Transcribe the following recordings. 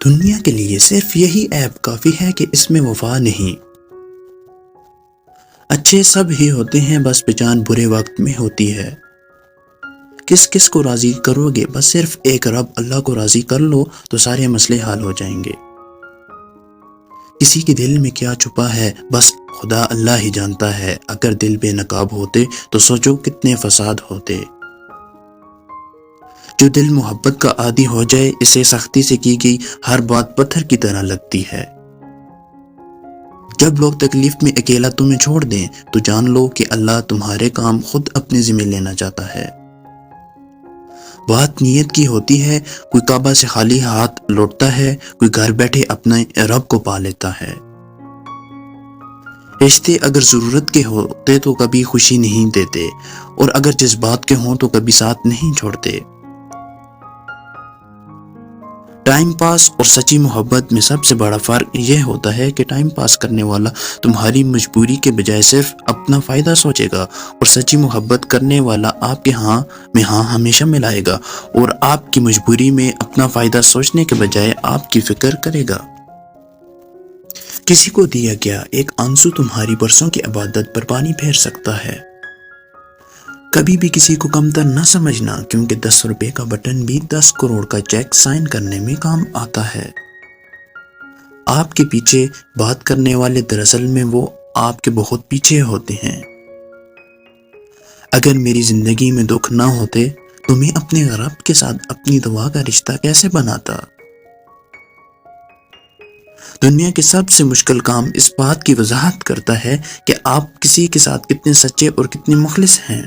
دنیا کے لیے صرف یہی ایپ کافی ہے کہ اس میں وفا نہیں۔ اچھے سب ہی ہوتے ہیں، بس پہچان برے وقت میں ہوتی ہے۔ کس کس کو راضی کرو گے؟ بس صرف ایک رب اللہ کو راضی کر لو تو سارے مسئلے حل ہو جائیں گے۔ کسی کے دل میں کیا چھپا ہے بس خدا اللہ ہی جانتا ہے۔ اگر دل بے نقاب ہوتے تو سوچو کتنے فساد ہوتے۔ جو دل محبت کا عادی ہو جائے، اسے سختی سے کی گئی ہر بات پتھر کی طرح لگتی ہے۔ جب لوگ تکلیف میں اکیلا تمہیں چھوڑ دیں تو جان لو کہ اللہ تمہارے کام خود اپنے ذمہ لینا چاہتا ہے۔ بات نیت کی ہوتی ہے، کوئی کعبہ سے خالی ہاتھ لوٹتا ہے، کوئی گھر بیٹھے اپنے رب کو پا لیتا ہے۔ رشتے اگر ضرورت کے ہوتے تو کبھی خوشی نہیں دیتے، اور اگر جذبات کے ہوں تو کبھی ساتھ نہیں چھوڑتے۔ ٹائم پاس اور سچی محبت میں سب سے بڑا فرق یہ ہوتا ہے کہ ٹائم پاس کرنے والا تمہاری مجبوری کے بجائے صرف اپنا فائدہ سوچے گا، اور سچی محبت کرنے والا آپ کے ہاں میں ہاں ہمیشہ ملائے گا اور آپ کی مجبوری میں اپنا فائدہ سوچنے کے بجائے آپ کی فکر کرے گا۔ کسی کو دیا گیا ایک آنسو تمہاری برسوں کی عبادت پر پانی پھیر سکتا ہے۔ کبھی بھی کسی کو کمتر نہ سمجھنا، کیونکہ 10 روپے کا بٹن بھی 10 کروڑ کا چیک سائن کرنے میں کام آتا ہے۔ آپ کے پیچھے بات کرنے والے دراصل میں وہ آپ کے بہت پیچھے ہوتے ہیں۔ اگر میری زندگی میں دکھ نہ ہوتے تو میں اپنے رب کے ساتھ اپنی دعا کا رشتہ کیسے بناتا؟ دنیا کے سب سے مشکل کام اس بات کی وضاحت کرتا ہے کہ آپ کسی کے ساتھ کتنے سچے اور کتنے مخلص ہیں۔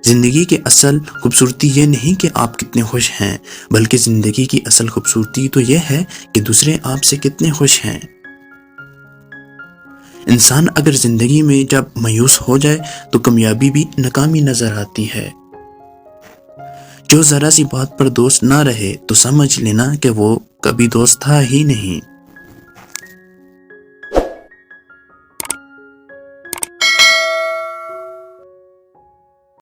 زندگی کی اصل خوبصورتی یہ نہیں کہ آپ کتنے خوش ہیں، بلکہ زندگی کی اصل خوبصورتی تو یہ ہے کہ دوسرے آپ سے کتنے خوش ہیں۔ انسان اگر زندگی میں جب مایوس ہو جائے تو کامیابی بھی ناکامی نظر آتی ہے۔ جو ذرا سی بات پر دوست نہ رہے تو سمجھ لینا کہ وہ کبھی دوست تھا ہی نہیں۔